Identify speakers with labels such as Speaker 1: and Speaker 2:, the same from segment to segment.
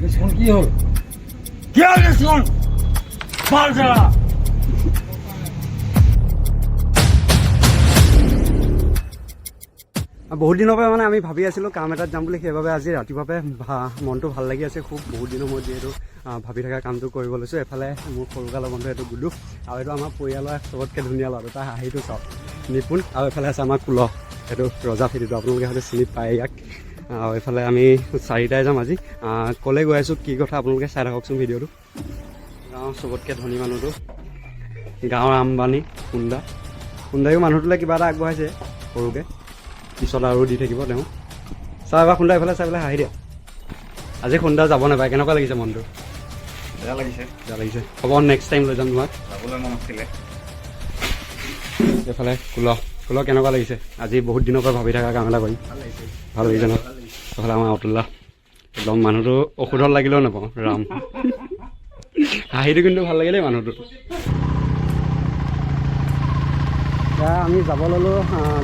Speaker 1: কি হল কি হল পালছাড়া বহুত দিনৰ পৰা মানে আমি ভাবি আছিলোঁ কাম এটাত যাম বুলি, সেইবাবে আজি ৰাতিপুৱাতে মনটো ভাল লাগি আছে খুব। বহুত দিনৰ মূৰত যিহেতু ভাবি থকা কামটো কৰিব লৈছোঁ। এফালে মোৰ সৰুকালৰ বন্ধু এইটো গুডু, আৰু এইটো আমাৰ পৰিয়ালৰ চবতকৈ ধুনীয়া ল'ৰাটো, তাৰ হাঁহিটো চাওক নিপুণ। আৰু এইফালে আছে আমাৰ কুল, এইটো ৰজা ফেটিটো, আপোনালোকে হয়তো চিনি পায় ইয়াক। আৰু এইফালে আমি চাৰিটাই যাম আজি। ক'লৈ গৈ আছোঁ কি কথা আপোনালোকে চাই থাককচোন ভিডিঅ'টো। গাঁৱৰ চবতকৈ ধনী মানুহটো, গাঁৱৰ আম্বানী খুন্দায়ো মানুহটোলৈ কিবা এটা আগবঢ়াইছে সৰুকৈ, পিছত আৰু দি থাকিব তেওঁ। চাই এবাৰ খুন্দা এইফালে চাই পেলাই হাঁহি দিয়া। আজি খুন্দা যাব নাপায়, কেনেকুৱা লাগিছে মনটো?
Speaker 2: বেয়া লাগিছে।
Speaker 1: হ'ব নেক্সট টাইম লৈ যাম তোমাক,
Speaker 2: যাবলৈ মন আছিলে।
Speaker 1: এইফালে কুল কেনেকুৱা লাগিছে? আজি বহুত দিনৰ পৰা ভাবি থকা কাম এটা কৰিম, ভাল লাগিছে ন? এইফালে আমাৰ অতুল্লা, একদম মানুহটো ঔষধত লাগিলেও নাপাওঁ ৰাম। হাঁহিটো কিন্তু ভাল লাগে দেই মানুহটো। এতিয়া আমি যাব ল'লোঁ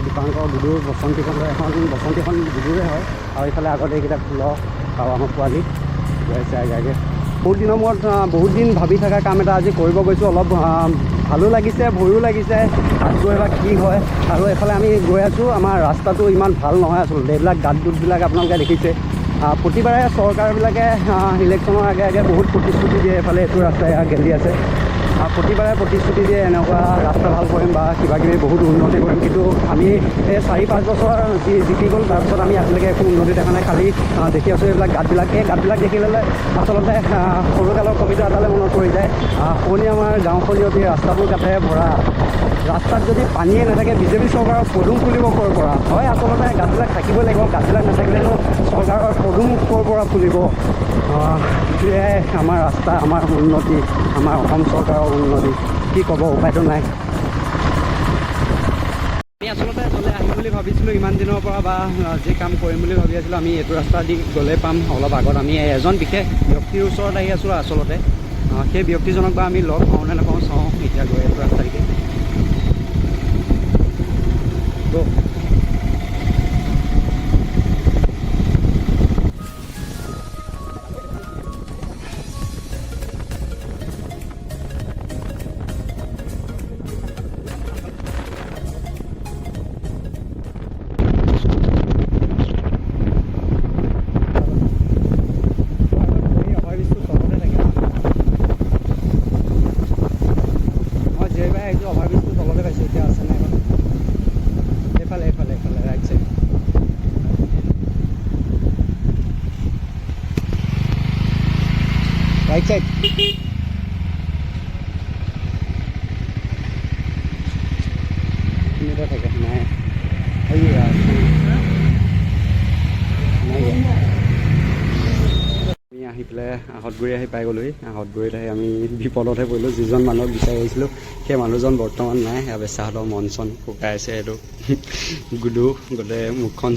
Speaker 1: দীপাংকৰ গুডুৰ বসন্তীখনলৈ। বসন্তীখন গুডুৰে হয়, আৰু এইফালে আগতে এইকেইটা ফুল আৰু আমাৰ পোৱালি গৈ আছে আগে। বহুত দিনৰ মূৰত বহুত দিন ভাবি থকা কাম এটা আজি কৰিব গৈছোঁ। অলপ ভালো লাগিছে, ভয়ো লাগিছে, গৈ এবাৰ কি হয়। আৰু এইফালে আমি গৈ আছোঁ, আমাৰ ৰাস্তাটো ইমান ভাল নহয় আচলতে। এইবিলাক গাঁত গোটবিলাক আপোনালোকে দেখিছে। প্ৰতিবাৰে চৰকাৰবিলাকে ইলেকশ্যনৰ আগে বহুত প্ৰতিশ্ৰুতি দিয়ে, এইফালে এইটো ৰাস্তাই গেলি আছে। প্ৰতিবাৰে প্ৰতিশ্ৰুতি দিয়ে এনেকুৱা ৰাস্তা ভাল কৰিম বা কিবাকিবি বহুত উন্নতি কৰিম, কিন্তু আমি এই 4-5 বছৰ জিকি গ'ল, তাৰপিছত আমি আজিলৈকে একো উন্নতি দেখা নাই। খালি দেখি আছোঁ এইবিলাক গাঁতবিলাক। এই গাঁতবিলাক দেখিলে আচলতে সৰুকালৰ কবিতা এটালৈ মনত পৰি যায়। শুৱনি আমাৰ গাঁওখনি অতি ৰাস্তাবোৰ কাঠেৰে ভৰা। ৰাস্তাত যদি পানীয়ে নাথাকে বিজেপি চৰকাৰৰ পদুম ফুলিব ক'ৰ পৰা? হয়, আচলতে গাঁতবিলাক থাকিবই লাগিব। গাঁতবিলাক নাথাকিলেনো চৰকাৰৰ পদুম ক'ৰ পৰা ফুলিব? এয়াই আমাৰ ৰাস্তা, আমাৰ উন্নতি, আমাৰ অসম চৰকাৰৰ উন্নতি। কি ক'ব, উপায়টো নাই। আমি আচলতে গ'লে আহিম বুলি ভাবিছিলোঁ ইমান দিনৰ পৰা, বা যি কাম কৰিম বুলি ভাবি আছিলোঁ আমি এইটো ৰাস্তা দি গ'লে পাম। অলপ আগত আমি এজন বিশেষ ব্যক্তিৰ ওচৰত আহি আছোঁ আচলতে। সেই ব্যক্তিজনক বা আমি লগ পাওঁ নে নাপাওঁ চাওঁ। এতিয়া গৈ এইটো ৰাস্তা দি অভাৰব্ৰিজটো তলতে পাইছোঁ। এতিয়া আছে নাই এইফালে ৰাইট চাইড। ৰাইট চাইড থাকে নাই। আমি আহি পেলাই আহঁতগুৰি আহি পাই গ'লোহি। আহঁতগুৰিত আহি আমি বিপদতহে পৰিলোঁ। যিজন মানুহক বিচাৰি আহিছিলোঁ সেই মানুহজন বৰ্তমান নাই। বেচাহঁতৰ মন চন শুকাই আছে। এইটো গুডু গোটেই মুখখন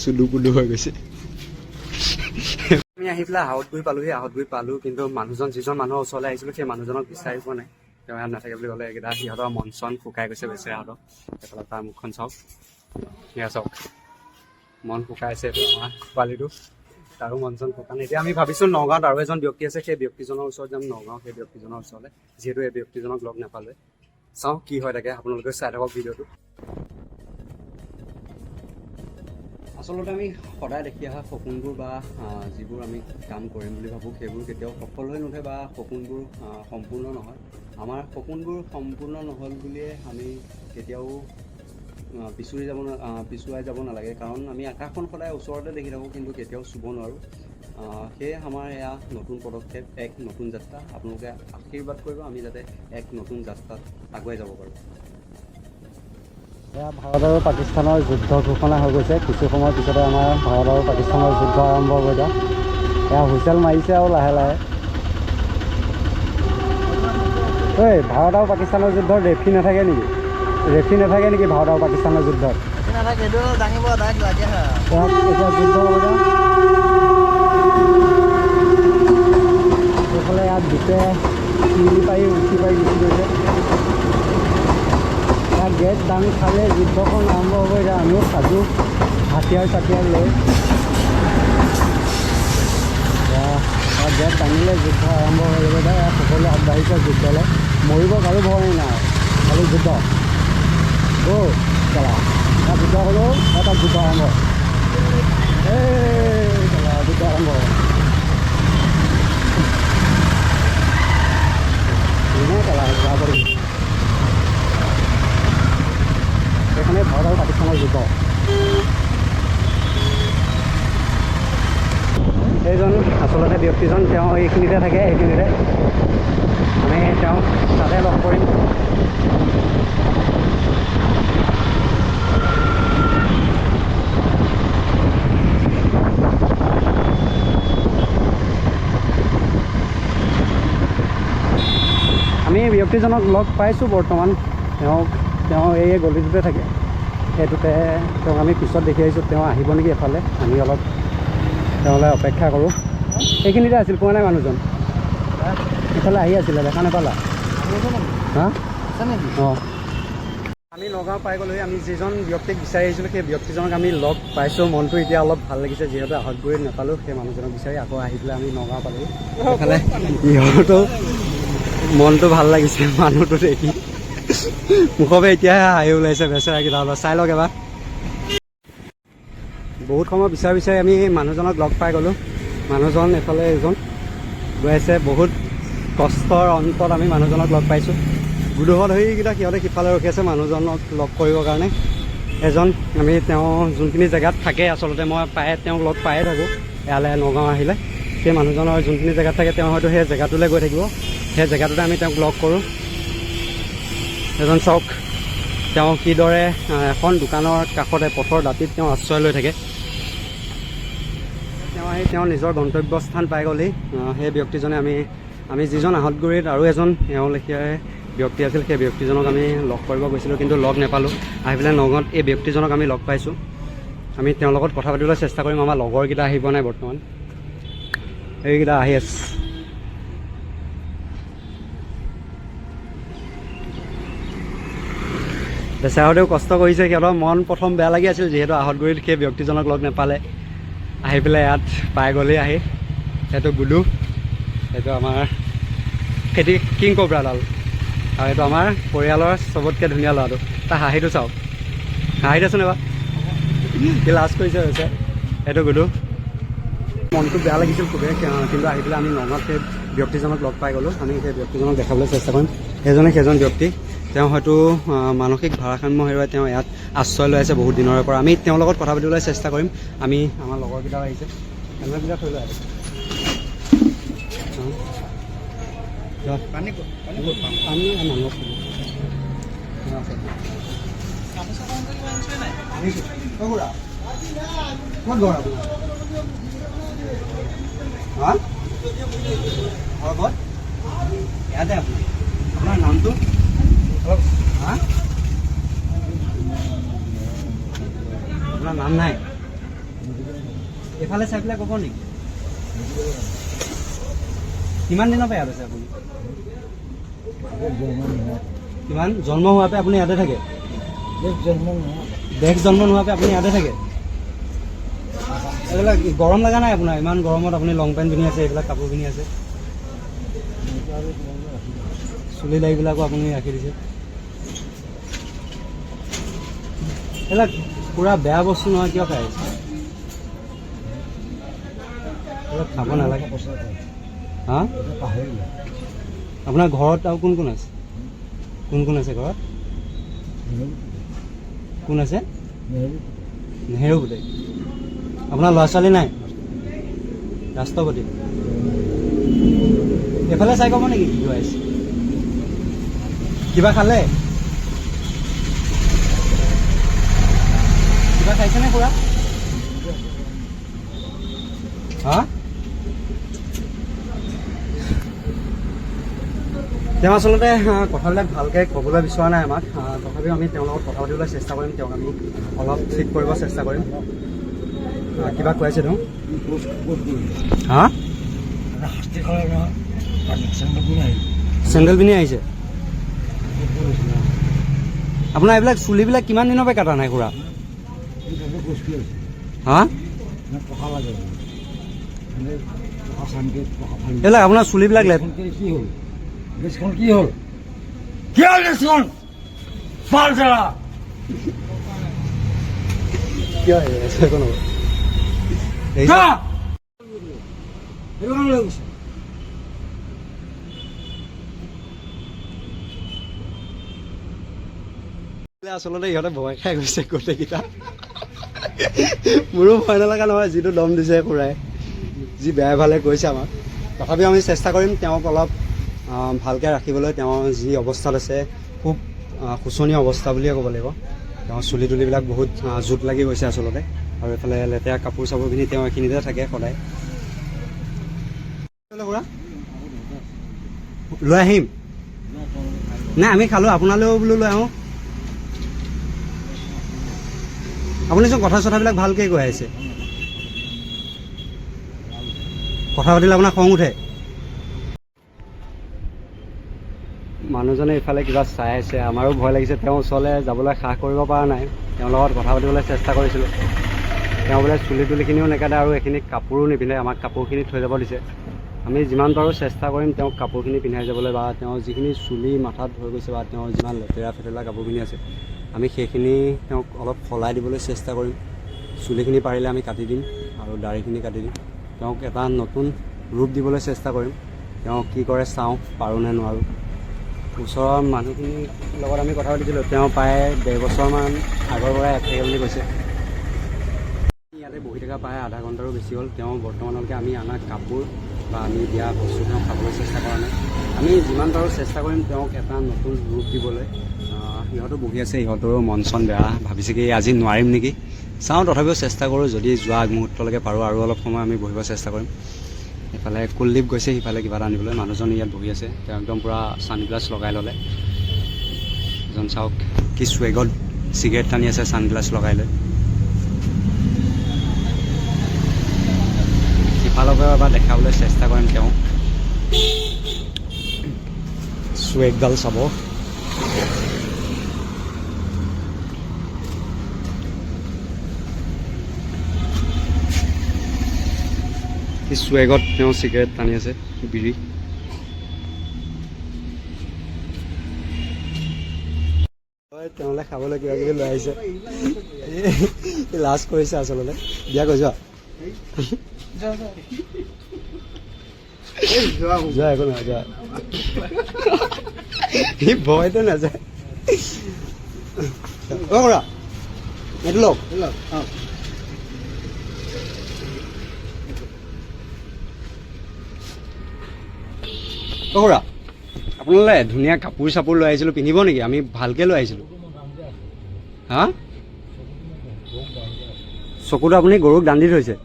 Speaker 1: চুদু হৈ গৈছে। আমি আহি পেলাই আহঁতগুৰি পালোঁহি। আহঁতগুৰি পালোঁ, কিন্তু মানুহজন যিজন মানুহৰ ওচৰলৈ আহিছিলোঁ সেই মানুহজনক বিচাৰি পোৱা নাই। তেওঁ ইয়াত নাথাকে বুলি ক'লে। এইকেইটা সিহঁতৰ মন চন শুকাই গৈছে বেচেৰাহঁতৰ। এইফালে তাৰ মুখখন চাওক, সেয়া চাওক, মন শুকাই আছে। এইটো আমাৰ পোৱালিটো, তাৰো মন চন শুকা নাই। এতিয়া আমি ভাবিছোঁ নগাঁৱত আৰু এজন ব্যক্তি আছে, সেই ব্যক্তিজনৰ ওচৰত যাম। নগাঁও সেই ব্যক্তিজনৰ ওচৰলৈ, যিহেতু এই ব্যক্তিজনক লগ নাপালে। চাওঁ কি হয় তাকে, আপোনালোকে চাই থাকক ভিডিঅ'টো। আচলতে আমি সদায় দেখি অহা সপোনবোৰ বা যিবোৰ আমি কাম কৰিম বুলি ভাবোঁ সেইবোৰ কেতিয়াও সফল হৈ নুঠে বা সপোনবোৰ সম্পূৰ্ণ নহয়। আমাৰ সপোনবোৰ সম্পূৰ্ণ নহ'ল বুলিয়ে আমি কেতিয়াও পিছুৱাই যাব নালাগে, কাৰণ আমি আকাশখন সদায় ওচৰতে দেখি থাকোঁ কিন্তু কেতিয়াও চুব নোৱাৰোঁ। সেয়ে আমাৰ এয়া নতুন পদক্ষেপ, এক নতুন যাত্ৰা। আপোনালোকে আশীৰ্বাদ কৰিব আমি যাতে এক নতুন যাত্ৰাত আগুৱাই যাব পাৰোঁ। এয়া ভাৰত আৰু পাকিস্তানৰ যুদ্ধ ঘোষণা হৈ গৈছে। কিছু সময়ৰ পিছতে আমাৰ ভাৰত আৰু পাকিস্তানৰ যুদ্ধ আৰম্ভ হ'ব। এয়া হুইচেল মাৰিছে আৰু লাহে লাহে। এই ভাৰত আৰু পাকিস্তানৰ যুদ্ধৰ ৰেফি নাথাকে নেকি? ভাৰত আৰু পাকিস্তানৰ যুদ্ধত? এতিয়া যুদ্ধ হ'ব। এইফালে ইয়াত দুটে উঠি পাৰি গুচি গৈছে। ইয়াত গেট দাঙি খালে যুদ্ধখন আৰম্ভ হ'ব। এতিয়া আমিও সাজু হাতিয়াৰ চাতিয়াৰ লৈ। ইয়াত গেট দাঙিলে যুদ্ধ আৰম্ভ হৈ যাব যে সকলোৱে আগবাঢ়িছে যুদ্ধলৈ মৰিব কাৰো ভয় নাই খালি যুদ্ধ চলা এটা যুদ্ধ হ'লেও এটা যুদ্ধ আৰম্ভ এই চলা যুদ্ধ আৰম্ভ এনেই চলা যোৱা কৰি সেইখনে ভাৰত আৰু পাকিস্তানৰ যুদ্ধ এইজন আচলতে ব্যক্তিজন তেওঁ এইখিনিতে থাকে এইখিনিতে আমি তেওঁ তাতে লগ কৰিম আমি ব্যক্তিজনক লগ পাইছোঁ বৰ্তমান তেওঁ এই গলিটোতে থাকে সেইটোতে তেওঁক আমি পিছত দেখি আহিছোঁ তেওঁ আহিব নেকি এফালে আমি অলপ তেওঁলৈ অপেক্ষা কৰোঁ এইখিনিতে আছিল পোৱা নাই মানুহজন ইফালে আহি আছিলে দেখা নাপালা হা অঁ আমি নগাঁও পাই গ'লোহি আমি যিজন ব্যক্তিক বিচাৰি আহিছিলোঁ সেই ব্যক্তিজনক আমি লগ পাইছোঁ মনটো এতিয়া অলপ ভাল লাগিছে যিহেতু আহতগুৰিত নাপালোঁ সেই মানুহজনক বিচাৰি আকৌ আহি পেলাই আমি নগাঁও পালোহি এইফালে ইহঁতো মনটো ভাল লাগিছে মানুহটো দেখি মুখবে এতিয়াহে আহি ওলাইছে বেচেৰাকেইটা অলপ চাই লওক এবাৰ বহুত সময় বিচাৰি আমি মানুহজনক লগ পাই গ'লোঁ মানুহজন এফালে এজন গৈ আছে বহুত কষ্টৰ অন্তত আমি মানুহজনক লগ পাইছোঁ গুৰুহত সেইকেইটা সিহঁতে সিফালে ৰখি আছে মানুহজনক লগ কৰিবৰ কাৰণে এজন আমি তেওঁ যোনখিনি জেগাত থাকে আচলতে মই তেওঁক লগ পায়ে থাকোঁ ইয়ালৈ নগাঁও আহিলে সেই মানুহজনৰ যোনখিনি জেগাত থাকে তেওঁ হয়তো সেই জেগাটোলৈ গৈ থাকিব সেই জেগাটোতে আমি তেওঁক লগ কৰোঁ এজন চাওক তেওঁ কিদৰে এখন দোকানৰ কাষতে পথৰ দাঁতিত তেওঁ আশ্ৰয় লৈ থাকে তেওঁ আহি তেওঁ নিজৰ গন্তব্যস্থান পাই গ'লেই সেই ব্যক্তিজনে আমি যিজন আহতগুৰিত আৰু এজন এওঁ লেখীয়াই ব্যক্তি আছিল সেই ব্যক্তিজনক আমি লগ কৰিব গৈছিলোঁ কিন্তু লগ নাপালোঁ আহি পেলাই নগাঁৱত এই ব্যক্তিজনক আমি লগ পাইছোঁ আমি তেওঁৰ লগত কথা পাতিবলৈ চেষ্টা কৰিম আমাৰ লগৰকেইটা আহিব নাই বৰ্তমান এইকেইটা আহি আছে বেচেৰাহঁতেও কষ্ট কৰিছে সিহঁতৰ মন প্ৰথম বেয়া লাগি আছিল যিহেতু আহতগুৰিত সেই ব্যক্তিজনক লগ নাপালে আহি পেলাই ইয়াত পাই গ'লেই আহি সেইটো গুডু সেইটো আমাৰ খেতি কিং কোব্ৰাডাল আৰু এইটো আমাৰ পৰিয়ালৰ চবতকৈ ধুনীয়া ল'ৰাটো তাৰ হাঁহিটো চাওক হাঁহিটোচোন এবাৰ কি লাজ কৰিছে হৈছে সেইটো গুডু মনটো বেয়া লাগিছিল খুবেই কিন্তু আহি পেলাই আমি নগাঁৱত সেই ব্যক্তিজনক লগ পাই গ'লোঁ আমি সেই ব্যক্তিজনক দেখাবলৈ চেষ্টা কৰিম সেইজন ব্যক্তি তেওঁ হয়তো মানসিক ভাৰসাম্য হেৰুৱাই তেওঁ ইয়াত আশ্ৰয় লৈ আছে বহুত দিনৰে পৰা আমি তেওঁৰ লগত কথা পাতিবলৈ চেষ্টা কৰিম আমি আমাৰ লগৰকেইটাও আহিছে কেমেৰাকেইটা থৈ লৈ আহিছে ইয়াতে আপোনাৰ নামটো আপোনাৰ নাম নাই এইফালে চাই পেলাই ক'ব নেকি কিমান দিনৰ পৰা ইয়াত আছে আপুনি কিমান জন্ম হোৱাৰ পৰা আপুনি ইয়াতে থাকে দেশ জন্ম নোহোৱাৰ পৰা আপুনি ইয়াতে থাকে এইবিলাক গৰম লগা নাই আপোনাৰ ইমান গৰমত আপুনি লং পেণ্ট পিন্ধি আছে এইবিলাক কাপোৰ পিন্ধি আছে চুলি দাড়িবিলাকো আপুনি ৰাখি দিছে এইবিলাক পুৰা বেয়া বস্তু নহয় কিয় খাই আছে এইবিলাক খাব নালাগে হা আপোনাৰ ঘৰত আৰু কোন কোন আছে ঘৰত কোন আছে নেহেৰু গোটেই আপোনাৰ ল'ৰা ছোৱালী নাই ৰাষ্ট্ৰপতি এইফালে চাই ক'ব নেকি কি হৈ আছে কিবা খালে কিবা খাইছেনে খুৰা হা তেওঁ আচলতে কথাবিলাক ভালকৈ ক'বলৈ বিচৰা নাই আমাক তথাপিও আমি তেওঁৰ লগত কথা পাতিবলৈ চেষ্টা কৰিম তেওঁক আমি অলপ ঠিক কৰিব চেষ্টা কৰিম কিবা কৈ আছে তেওঁ হা চেণ্ডেল পিন্ধি আহিছে আপোনাৰ এইবিলাক চুলিবিলাক কিমান দিনৰ পৰা কাটা নাই খুৰা হা এইবিলাক আপোনাৰ চুলিবিলাক লেট
Speaker 3: কি হ'ল গেছখন কি হ'ল গেছখন পাল জ্বালা
Speaker 1: কিয় একো নহ'ব আচলতে ইহঁতে ভয় খাই গৈছে গোটেইকেইটা মোৰো ভয় নলগা নহয় যিটো দম দিছে খুৰাই যি বেয়া ভালে কৈছে আমাক তথাপিও আমি চেষ্টা কৰিম তেওঁক অলপ ভালকৈ ৰাখিবলৈ তেওঁ যি অৱস্থাত আছে খুব শোচনীয় অৱস্থা বুলিয়ে ক'ব লাগিব তেওঁৰ চুলি তুলিবিলাক বহুত জোঁট লাগি গৈছে আচলতে আৰু এইফালে লেতেৰা কাপোৰ চাপোৰখিনি তেওঁ এইখিনিতে থাকে সদায় খুৰা লৈ আহিম নাই আমি খালোঁ আপোনালৈও বোলো লৈ আহোঁ আপুনি চোন কথা চথাবিলাক ভালকৈ কৈ আহিছে কথা পাতিলে আপোনাৰ খং উঠে মানুহজনে ইফালে কিবা চাই আছে আমাৰো ভয় লাগিছে তেওঁ ওচৰলৈ যাবলৈ সাহ কৰিব পৰা নাই তেওঁৰ লগত কথা পাতিবলৈ চেষ্টা কৰিছিলোঁ তেওঁ বোলে চুলি তুলিখিনিও নেকাটে আৰু এইখিনি কাপোৰো নিপিন্ধে আমাক কাপোৰখিনি থৈ যাব দিছে আমি যিমান পাৰোঁ চেষ্টা কৰিম তেওঁক কাপোৰখিনি পিন্ধাই যাবলৈ বা তেওঁৰ যিখিনি চুলি মাথাত হৈ গৈছে বা তেওঁৰ যিমান লেতেৰা ফেতেৰা কাপোৰখিনি আছে আমি সেইখিনি তেওঁক অলপ সলাই দিবলৈ চেষ্টা কৰিম চুলিখিনি পাৰিলে আমি কাটি দিম আৰু দাড়িখিনি কাটি দিম তেওঁক এটা নতুন ৰূপ দিবলৈ চেষ্টা কৰিম তেওঁ কি কৰে চাওঁ পাৰোঁ নে নোৱাৰোঁ ওচৰৰ মানুহখিনিৰ লগত আমি কথা পাতিছিলোঁ তেওঁ প্ৰায় 1.5 বছৰমান আগৰ পৰাই থাকে বুলি কৈছে ইয়াতে বহি থকা প্ৰায় আধা ঘণ্টাৰো বেছি হ'ল তেওঁ বৰ্তমানলৈকে আমি অনা কাপোৰ বা আমি দিয়া বস্তু তেওঁ খাবলৈ চেষ্টা কৰা নাই আমি যিমান পাৰোঁ চেষ্টা কৰিম তেওঁক এটা নতুন ৰূপ দিবলৈ সিহঁতো বহি আছে সিহঁতৰো মন চন বেয়া ভাবিছে কি আজি নোৱাৰিম নেকি চাওঁ তথাপিও চেষ্টা কৰোঁ যদি যোৱা আগমুহূৰ্তলৈকে পাৰোঁ আৰু অলপ সময় আমি বহিব চেষ্টা কৰিম এইফালে কুলদীপ গৈছে সিফালে কিবা এটা আনিবলৈ মানুহজন ইয়াত বহি আছে তেওঁ একদম পূৰা ছানগ্লাছ লগাই ল'লে এজন চাওক কি চুৱেগত চিগাৰেট টানি আছে ছানগ্লাছ লগাই লৈ সিফালৰ পৰা এবাৰ দেখাবলৈ চেষ্টা কৰিম তেওঁ চুৱেগডাল চাব চুৱেগত তেওঁ চিগাৰেট টানি আছে বিড়ি তেওঁলৈ খাবলৈ কিবা কিবি লৈ আহিছে লাজ কৰিছে আচলতে বিয়া কৈছ যোৱা একো নহয় যোৱা সি ভয়তো নাযায় অ' খুৰা এইটো লওক খুৰা আপোনালৈ ধুনীয়া কাপোৰ চাপোৰ লৈ আহিছিলোঁ পিন্ধিব নেকি আমি ভালকৈ লৈ আহিছিলোঁ হা চকুটো আপুনি গৰুক দান্ধি থৈছে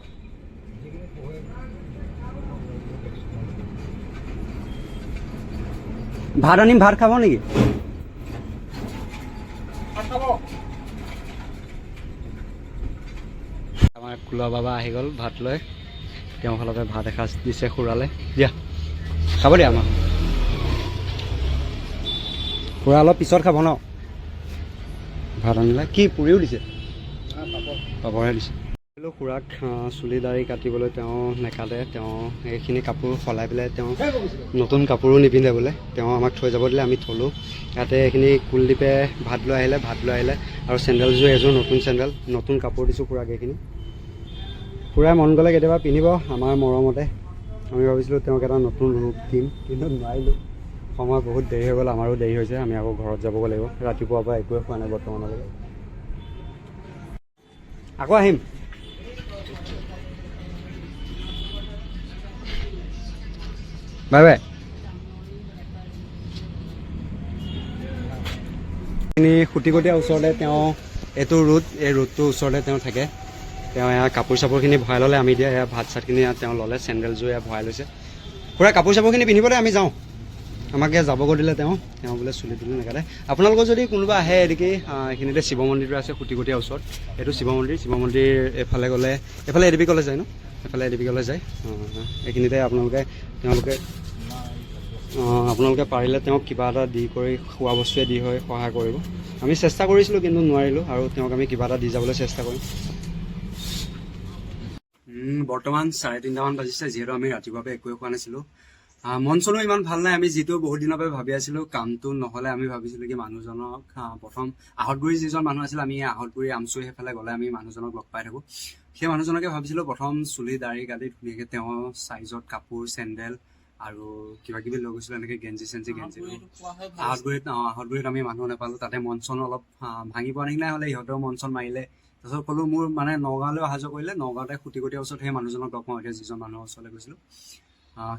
Speaker 1: ভাত আনিম ভাত খাব নেকি আমাৰ কুলা বাবা আহি গ'ল ভাত লৈ তেওঁৰ ফালৰ পৰা ভাত এসাঁজ দিছে খুৰালে দিয়া খাব দিয়া আমাৰ খুৰা অলপ পিছত খাব ন ভাত আনিলে কি পুৰিও দিছে পাপৰহে দিছে খুৰাক চুলি দাড়ি কাটিবলৈ তেওঁ নেকাটে তেওঁ এইখিনি কাপোৰ সলাই পেলাই তেওঁ নতুন কাপোৰো নিপিন্ধে বোলে তেওঁ আমাক থৈ যাব দিলে আমি থলোঁ ইয়াতে এইখিনি কুলদীপে ভাত লৈ আহিলে আৰু চেণ্ডেলযোৰ এযোৰ নতুন চেণ্ডেল নতুন কাপোৰ দিছোঁ খুৰাক এইখিনি খুৰাই মন গ'লে কেতিয়াবা পিন্ধিব আমাৰ মৰমতে আমি ভাবিছিলোঁ তেওঁক এটা নতুন ৰূপ দিম কিন্তু নোৱাৰিলোঁ সময় বহুত দেৰি হৈ গ'ল আমাৰো দেৰি হৈছে আমি আকৌ ঘৰত যাবগৈ লাগিব ৰাতিপুৱাৰ পৰা একোৱে খোৱা নাই বৰ্তমানলৈকে আকৌ আহিম বাই বাই খুটিকটীয়া ওচৰতে তেওঁ এইটো ৰুট এই ৰুটটোৰ ওচৰতে তেওঁ থাকে তেওঁ এয়া কাপোৰ চাপোৰখিনি ভৰাই ল'লে আমি দিয়া এয়া ভাত চাতখিনি তেওঁ ল'লে চেণ্ডেলযোৰ এয়া ভৰাই লৈছে খুৰা কাপোৰ চাপোৰখিনি পিন্ধিবলৈ আমি যাওঁ আমাক ইয়াত যাবগৈ দিলে তেওঁ বোলে চুলি তুলি নাকাটে আপোনালোকৰ যদি কোনোবা আহে এদিকে এইখিনিতে শিৱ মন্দিৰটো আছে খুটিকটীয়া ওচৰত এইটো শিৱ মন্দিৰ এইফালে গ'লে এইফালে এডিবি কলেজ যায় ন এইফালে এডিবি কলেজ যায় এইখিনিতে আপোনালোকে পাৰিলে তেওঁক কিবা এটা দি কৰি খোৱা বস্তুৱে দি হৈ সহায় কৰিব আমি চেষ্টা কৰিছিলোঁ কিন্তু নোৱাৰিলোঁ আৰু তেওঁক আমি কিবা এটা দি যাবলৈ চেষ্টা কৰিম বৰ্তমান 3:30মান বাজিছে, যিহেতু আমি ৰাতিপুৱাৰ পৰা একোৱে খোৱা নাছিলোঁ। মন চনো ইমান ভাল নাই। আমি যিটো বহুত দিনৰ পৰা ভাবি আছিলোঁ, কামটো নহ'লে আমি ভাবিছিলোঁ কি মানুহজনক প্ৰথম আহঁতগুৰি যিজন মানুহ আছিল, আমি আহঁতগুৰি আমচুৰি সেইফালে গ'লে আমি মানুহজনক লগ পাই থাকোঁ। সেই মানুহজনকে ভাবিছিলোঁ প্ৰথম চুলি দাড়ি কাটি ধুনীয়াকৈ তেওঁৰ চাইজত কাপোৰ চেণ্ডেল আৰু কিবা কিবি লৈ গৈছিলোঁ, এনেকৈ গেঞ্জি আহঁতগুৰিত আমি মানুহ নাপালোঁ। তাতে মন চন অলপ ভাঙি পোৱা নিচিনাই হ'লে, ইহঁতেও মন চন মাৰিলে। তাৰপিছত ক'লোঁ মোৰ মানে নগাঁৱলৈ অহা যোৱা কৰিলে, নগাঁৱতে খুটিকটীয়া ওচৰত সেই মানুহজনক লগ পাওঁ। এতিয়া যিজন মানুহৰ ওচৰলৈ গৈছিলোঁ,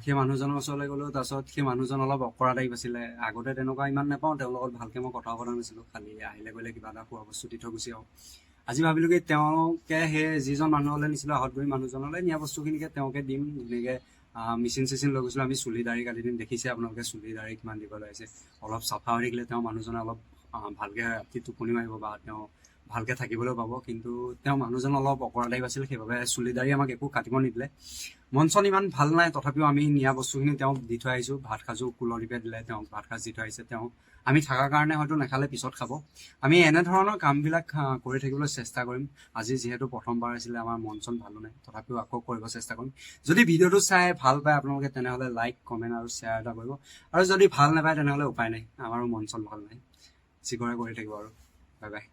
Speaker 1: সেই মানুহজনৰ ওচৰলৈ গ'লোঁ। তাৰপিছত সেই মানুহজন অলপ অকৰা টাইপ আছিলে। আগতে তেনেকুৱা ইমান নাপাওঁ, তেওঁৰ লগত ভালকৈ মই কথা পতা নাছিলোঁ, খালি আহিলে গ'লে কিবা এটা খোৱা বস্তু দি থৈ গুচি আহোঁ। আজি ভাবিলোঁ কি তেওঁকে সেই যিজন মানুহলৈ নিছিলোঁ, আহঁতগুৰি মানুহজনলৈ নিয়া বস্তুখিনিকে তেওঁকে দিম। ধুনীয়াকৈ মেচিন চেচিন লৈ গৈছিলোঁ, আমি চুলি দাড়ি কাটি দিম। দেখিছে আপোনালোকে চুলি দাড়ি কিমান দীঘল আহিছে। অলপ চাফা হৈ থাকিলে তেওঁ মানুহজনে অলপ ভালকৈ ৰাতি টোপনি মাৰিব বা তেওঁ ভালকৈ থাকিবলৈ পাব। কিন্তু তেওঁ মানুহজন অলপ অকৰা টাইপ আছিল, সেইবাবে চুলি দাড়ি আমাক একো কাটিব নিদিলে। মন চন ইমান ভাল নাই, তথাপিও আমি নিয়া বস্তুখিনি তেওঁক দি থৈ আহিছোঁ। ভাত সাজো কুলদীপে দিলে, তেওঁক ভাত সাজ দি থৈ আহিছে। তেওঁ আমি থকাৰ কাৰণে হয়তো নাখালে, পিছত খাব। আমি এনেধৰণৰ কামবিলাক কৰি থাকিবলৈ চেষ্টা কৰিম। আজি যিহেতু প্ৰথমবাৰ আছিলে, আমাৰ মন চন ভালো নাই, তথাপিও আকৌ কৰিব চেষ্টা কৰিম। যদি ভিডিঅ'টো চাই ভাল পায় আপোনালোকে, তেনেহ'লে লাইক কমেণ্ট আৰু শ্বেয়াৰ এটা কৰিব। আৰু যদি ভাল নাপায় তেনেহ'লে উপায় নাই, আমাৰো মন চন ভাল নাই, যি কৰে কৰি থাকিব আৰু। Bye bye.